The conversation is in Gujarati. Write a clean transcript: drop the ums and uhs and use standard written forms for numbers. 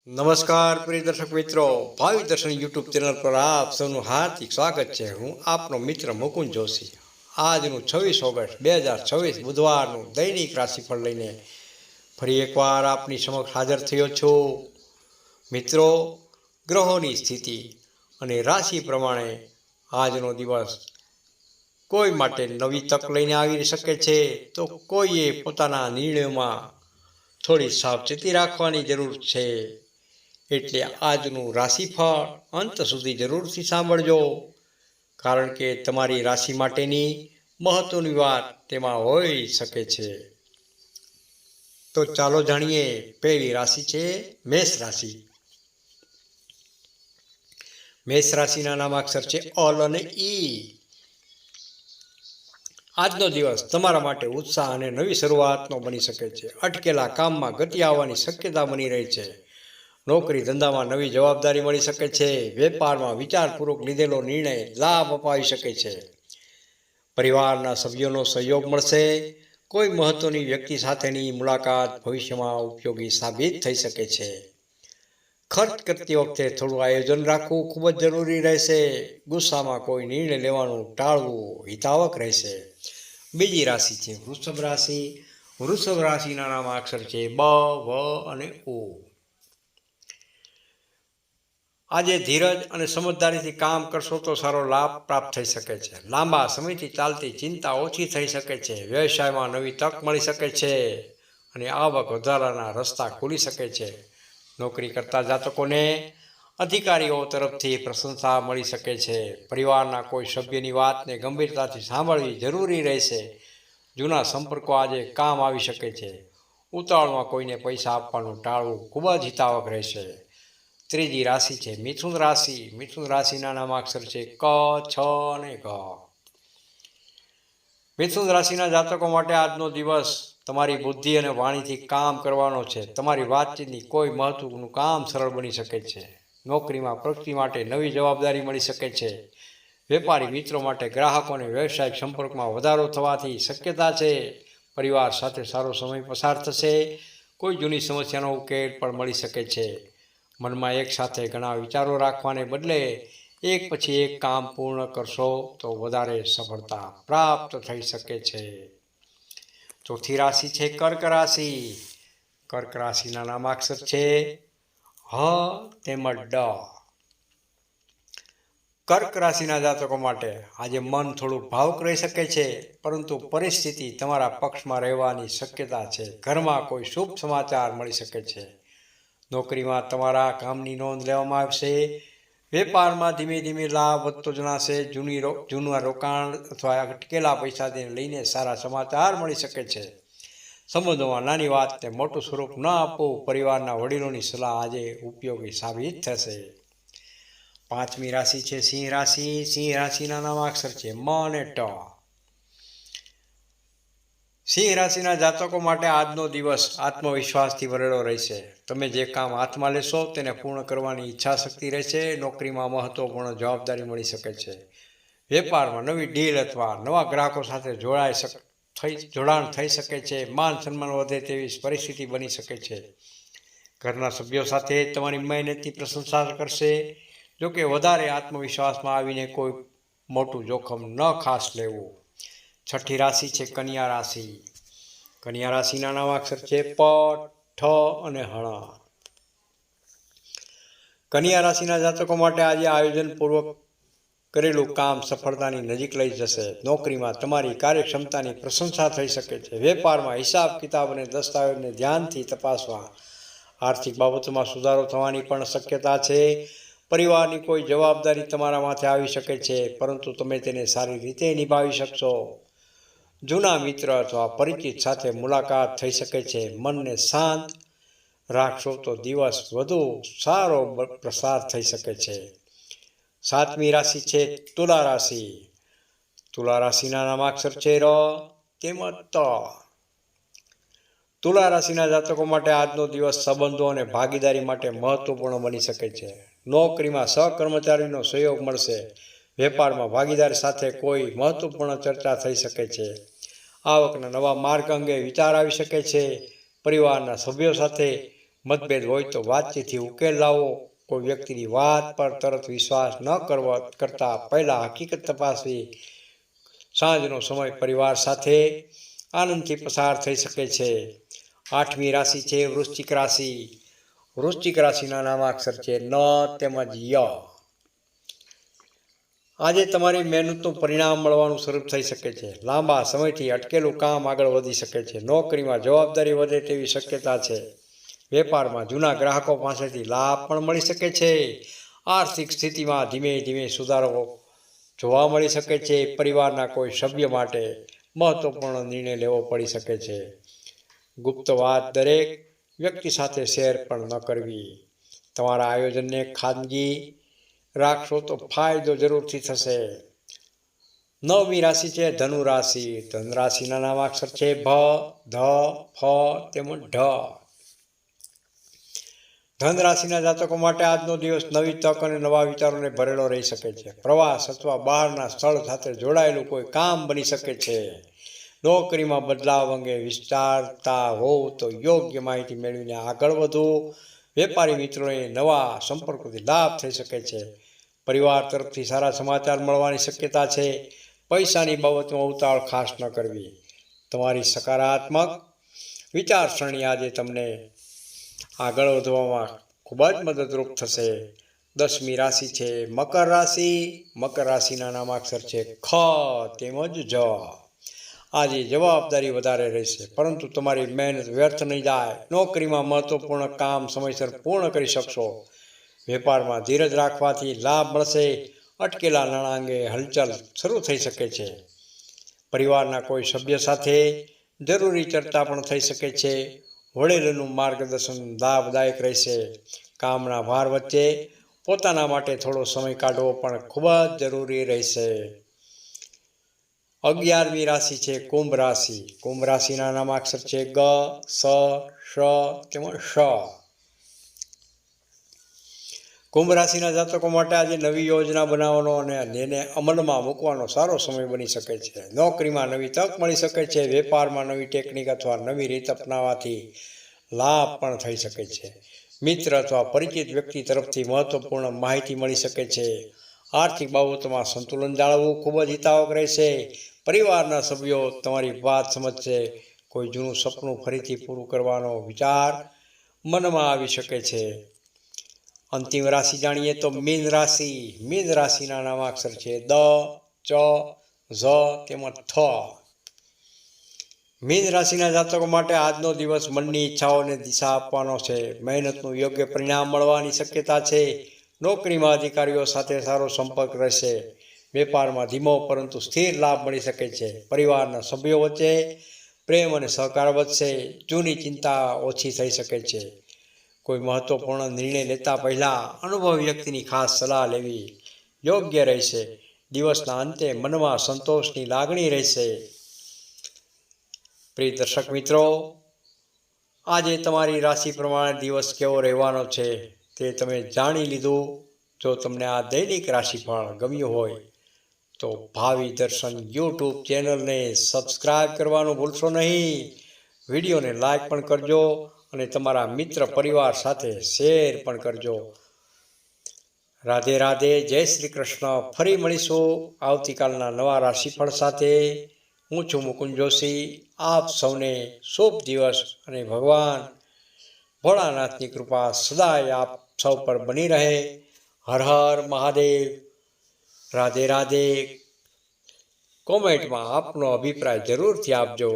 નમસ્કાર પ્રિય દર્શક મિત્રો, ભાવિ દર્શન યુટ્યુબ ચેનલ પર આપ સૌનું હાર્દિક સ્વાગત છે. હું આપનો મિત્ર મુકુંદ જોશી. આજનું 26 ઓગસ્ટ 2026 બુધવારનું દૈનિક રાશિફળ લઈને ફરી એકવાર આપની સમક્ષ હાજર થયો છું. મિત્રો, ગ્રહોની સ્થિતિ અને રાશિ પ્રમાણે આજનો દિવસ કોઈ માટે નવી તક લઈને આવી શકે છે, તો કોઈએ પોતાના નિર્ણયોમાં થોડી સાવચેતી રાખવાની જરૂર છે. એટલે આજનું રાશિફળ અંત સુધી જરૂરથી સાંભળજો, કારણ કે તમારી રાશિ માટેની મહત્વની વાત તેમાં હોઈ શકે છે. તો ચાલો જાણીએ. પહેલી રાશિ છે મેષ રાશિ. મેષ રાશિના નામાક્ષર છે અલ અને ઈ. આજનો દિવસ તમારા માટે ઉત્સાહ અને નવી શરૂઆતનો બની શકે છે. અટકેલા કામમાં ગતિ આવવાની શક્યતા બની રહી છે. નોકરી ધંધામાં નવી જવાબદારી મળી શકે છે. વેપારમાં વિચારપૂર્વક લીધેલો નિર્ણય લાભ અપાવી શકે છે. પરિવારના સભ્યોનો સહયોગ મળશે. કોઈ મહત્વની વ્યક્તિ સાથેની મુલાકાત ભવિષ્યમાં ઉપયોગી સાબિત થઈ શકે છે. ખર્ચ કરતી વખતે થોડું આયોજન રાખવું ખૂબ જ જરૂરી રહેશે. ગુસ્સામાં કોઈ નિર્ણય લેવાનું ટાળવું હિતાવક રહેશે. બીજી રાશિ છે વૃષભ રાશિ. વૃષભ રાશિના નામાક્ષર છે બ, વ અને ઓ. આજે ધીરજ અને સમજદારીથી કામ કરશો તો સારો લાભ પ્રાપ્ત થઈ શકે છે. લાંબા સમયથી ચાલતી ચિંતા ઓછી થઈ શકે છે. વ્યવસાયમાં નવી તક મળી શકે છે અને આવક વધારાના રસ્તા ખુલી શકે છે. નોકરી કરતા જાતકોને અધિકારીઓ તરફથી પ્રશંસા મળી શકે છે. પરિવારના કોઈ સભ્યની વાતને ગંભીરતાથી સાંભળવી જરૂરી રહેશે. જૂના સંપર્કો આજે કામ આવી શકે છે. ઉતાવળમાં કોઈને પૈસા આપવાનું ટાળવું ખૂબ જ હિતાવક રહેશે. ત્રીજી રાશિ છે મિથુન રાશિ. મિથુન રાશિના નામાક્ષર છે ક, છ અને ઘ. મિથુન રાશિના જાતકો માટે આજનો દિવસ તમારી બુદ્ધિ અને વાણીથી કામ કરવાનો છે. તમારી વાતચીતની કોઈ મહત્વનું કામ સરળ બની શકે છે. નોકરીમાં પ્રગતિ માટે નવી જવાબદારી મળી શકે છે. વેપારી મિત્રો માટે ગ્રાહકો અને વ્યવસાયિક સંપર્કમાં વધારો થવાથી શક્યતા છે. પરિવાર સાથે સારો સમય પસાર થશે. કોઈ જૂની સમસ્યાનો ઉકેલ પણ મળી શકે છે. મનમાં એક સાથે ઘણા વિચારો રાખવાને બદલે એક પછી એક કામ પૂર્ણ કરશો તો વધારે સફળતા પ્રાપ્ત થઈ શકે છે. ચોથી રાશિ છે કર્ક રાશિ. કર્ક રાશિના નામાક્ષર છે હ તેમજ ડ. કર્ક રાશિના જાતકો માટે આજે મન થોડું ભાવુક રહી શકે છે, પરંતુ પરિસ્થિતિ તમારા પક્ષમાં રહેવાની શક્યતા છે. ઘરમાં કોઈ શુભ સમાચાર મળી શકે છે. નોકરીમાં તમારા કામની નોંધ લેવામાં આવશે. વેપારમાં ધીમે ધીમે લાભ વધતો જણાશે. જૂના રોકાણ અથવા અટકેલા પૈસાને લઈને સારા સમાચાર મળી શકે છે. સંબંધોમાં નાની વાતને મોટું સ્વરૂપ ન આપવું. પરિવારના વડીલોની સલાહ આજે ઉપયોગી સાબિત થશે. પાંચમી રાશિ છે સિંહ રાશિ. સિંહ રાશિના નામાક્ષર છે મ અને ટ. સિંહ રાશિના જાતકો માટે આજનો દિવસ આત્મવિશ્વાસથી ભરેલો રહેશે. તમે જે કામ હાથમાં લેશો તેને પૂર્ણ કરવાની ઈચ્છા શક્તિ રહેશે. નોકરીમાં મહત્વપૂર્ણ જવાબદારી મળી શકે છે. વેપારમાં નવી ડીલ અથવા નવા ગ્રાહકો સાથે જોડાણ થઈ શકે છે. માન સન્માન વધે તેવી પરિસ્થિતિ બની શકે છે. ઘરના સભ્યો સાથે તમારી મહેનતની પ્રશંસા કરશે. જોકે વધારે આત્મવિશ્વાસમાં આવીને કોઈ મોટું જોખમ ન ખાસ લેવું. છઠ્ઠી રાશિ છે કન્યા રાશિ. કન્યા રાશિના નામાક્ષર છે પ, ઠ અને હણ. કન્યા રાશિના જાતકો માટે આજે આયોજનપૂર્વક કરેલું કામ સફળતાની નજીક લઈ જશે. નોકરીમાં તમારી કાર્યક્ષમતાની પ્રશંસા થઈ શકે છે. વેપારમાં હિસાબ કિતાબ અને દસ્તાવેજને ધ્યાનથી તપાસવા. આર્થિક બાબતોમાં સુધારો થવાની પણ શક્યતા છે. પરિવારની કોઈ જવાબદારી તમારા માથે આવી શકે છે, પરંતુ તમે તેને સારી રીતે નિભાવી શકશો. જૂના મિત્ર અથવા પરિચિત સાથે મુલાકાત થઈ શકે છે. મનને શાંત રાખશો તો દિવસ વધુ સારો પ્રસાર થઈ શકે છે. સાતમી રાશિ છે તુલા રાશિ. તુલા રાશિના નામાક્ષર છે ર તેમજ ત. તુલા રાશિના જાતકો માટે આજનો દિવસ સંબંધો અને ભાગીદારી માટે મહત્વપૂર્ણ બની શકે છે. નોકરીમાં સહકર્મચારીનો સહયોગ મળશે. વેપારમાં ભાગીદાર સાથે કોઈ મહત્વપૂર્ણ ચર્ચા થઈ શકે છે. આવકના નવા માર્ગ અંગે વિચાર આવી શકે છે. પરિવારના સભ્યો સાથે મતભેદ હોય તો વાતચીતથી ઉકેલ લાવો. કોઈ વ્યક્તિની વાત પર તરત વિશ્વાસ ન કરતા પહેલા હકીકત તપાસવી. સાંજનો સમય પરિવાર સાથે આનંદથી પસાર થઈ શકે છે. 8મી રાશિ છે વૃશ્ચિક રાશિ. વૃશ્ચિક રાશિના નામાક્ષર છે ન તેમજ ય. આજે તમારી મહેનતનું પરિણામ મળવાનું શરૂ થઈ શકે છે. લાંબા સમયથી અટકેલું કામ આગળ વધી શકે છે. નોકરીમાં જવાબદારી વધે તેવી શક્યતા છે. વેપારમાં જૂના ગ્રાહકો પાસેથી લાભ પણ મળી શકે છે. આર્થિક સ્થિતિમાં ધીમે ધીમે સુધારો જોવા મળી શકે છે. પરિવારના કોઈ સભ્ય માટે મહત્વપૂર્ણ નિર્ણય લેવો પડી શકે છે. ગુપ્ત વાત દરેક વ્યક્તિ સાથે શેર પણ ન કરવી. તમારા આયોજનને ખાનગી રાખશો તો ફાયદો જરૂરથી થશે. 9મી રાશિ છે ધનુ રાશિ. ધન રાશિના નામાક્ષર છે ભ, ધ, ફ તેમજ ઢ. ધન રાશિના જાતકો માટે આજનો દિવસ નવી તક અને નવા વિચારોને ભરેલો રહી શકે છે. પ્રવાસ અથવા બહારના સ્થળ સાથે જોડાયેલું કોઈ કામ બની શકે છે. નોકરીમાં બદલાવ અંગે વિચારતા હોવ તો યોગ્ય માહિતી મેળવીને આગળ વધવું. વેપારી મિત્રોને નવા સંપર્કોથી લાભ થઈ શકે છે. પરિવાર તરફથી સારા સમાચાર મળવાની શક્યતા છે. પૈસાની બાબતમાં ઉતાવળ ખાસ ન કરવી. તમારી સકારાત્મક વિચારસરણી આજે તમને આગળ વધવામાં ખૂબ જ મદદરૂપ થશે. 10મી રાશિ છે મકર રાશિ. મકર રાશિના નામાક્ષર છે ખ તેમજ જ. આજે જવાબદારી વધારે રહેશે, પરંતુ તમારી મહેનત વ્યર્થ નહીં જાય. નોકરીમાં મહત્વપૂર્ણ કામ સમયસર પૂર્ણ કરી શકશો. વેપારમાં ધીરજ રાખવાથી લાભ મળશે. અટકેલા નાણાં અંગે હલચલ શરૂ થઈ શકે છે. પરિવારના કોઈ સભ્ય સાથે જરૂરી ચર્ચા પણ થઈ શકે છે. વડીલોનું માર્ગદર્શન લાભદાયક રહેશે. કામના ભાર વચ્ચે પોતાના માટે થોડો સમય કાઢવો પણ ખૂબ જ જરૂરી રહેશે. 11મી રાશિ છે કુંભ રાશિ. કુંભ રાશિના નામાક્ષર છે ગ, સ, શ તેમજ શ. કુંભ રાશિના જાતકો માટે આજે નવી યોજના બનાવવાનો અને તેને અમલમાં મૂકવાનો સારો સમય બની શકે છે. નોકરીમાં નવી તક મળી શકે છે. વેપારમાં નવી ટેકનિક અથવા નવી રીત અપનાવવાથી લાભ પણ થઈ શકે છે. મિત્ર અથવા પરિચિત વ્યક્તિ તરફથી મહત્વપૂર્ણ માહિતી મળી શકે છે. આર્થિક બાબતોમાં સંતુલન જાળવવું ખૂબ જ હિતાવક રહેશે. પરિવારના સભ્યો તમારી વાત સમજશે. કોઈ જૂનું સપનું ફરીથી પૂરું કરવાનો વિચાર મનમાં આવી શકે છે. અંતિમ રાશિ જાણીએ તો મીન રાશિ. મીન રાશિના નામાક્ષર છે દ, ચ, ઝ તેમજ થ. મીન રાશિના જાતકો માટે આજનો દિવસ મનની ઈચ્છાઓને દિશા આપવાનો છે. મહેનતનું યોગ્ય પરિણામ મળવાની શક્યતા છે. નોકરીમાં અધિકારીઓ સાથે સારો સંપર્ક રહેશે. વેપારમાં ધીમો પરંતુ સ્થિર લાભ મળી શકે છે. પરિવારના સભ્યો વચ્ચે પ્રેમ અને સહકાર વધશે. જૂની ચિંતા ઓછી થઈ શકે છે. કોઈ મહત્વપૂર્ણ નિર્ણય લેતા પહેલા અનુભવી વ્યક્તિની ખાસ સલાહ લેવી યોગ્ય રહેશે. દિવસના અંતે મનમાં સંતોષની લાગણી રહેશે. પ્રિય દર્શક મિત્રો, આજે તમારી રાશિ પ્રમાણે દિવસ કેવો રહેવાનો છે તે તમે જાણી લીધું. જો તમને આ દૈનિક રાશિફળ ગમ્યું હોય તો ભાવિ દર્શન યુટ્યુબ ચેનલને સબસ્ક્રાઇબ કરવાનું ભૂલશો નહીં. વિડીયોને લાઈક પણ કરજો અને તમારા મિત્ર પરિવાર સાથે શેર પણ કરજો. રાધે રાધે, જય શ્રી કૃષ્ણ. ફરી મળીશું આવતીકાલના નવા રાશિફળ સાથે. હું છું મુકુંદ જોશી. આપ સૌને શુભ દિવસ અને ભગવાન ભોળાનાથની કૃપા સદાય આપ સૌ પર બની રહે. હર હર મહાદેવ. રાધે રાધે. કોમેન્ટમાં આપનો અભિપ્રાય જરૂરથી આપજો.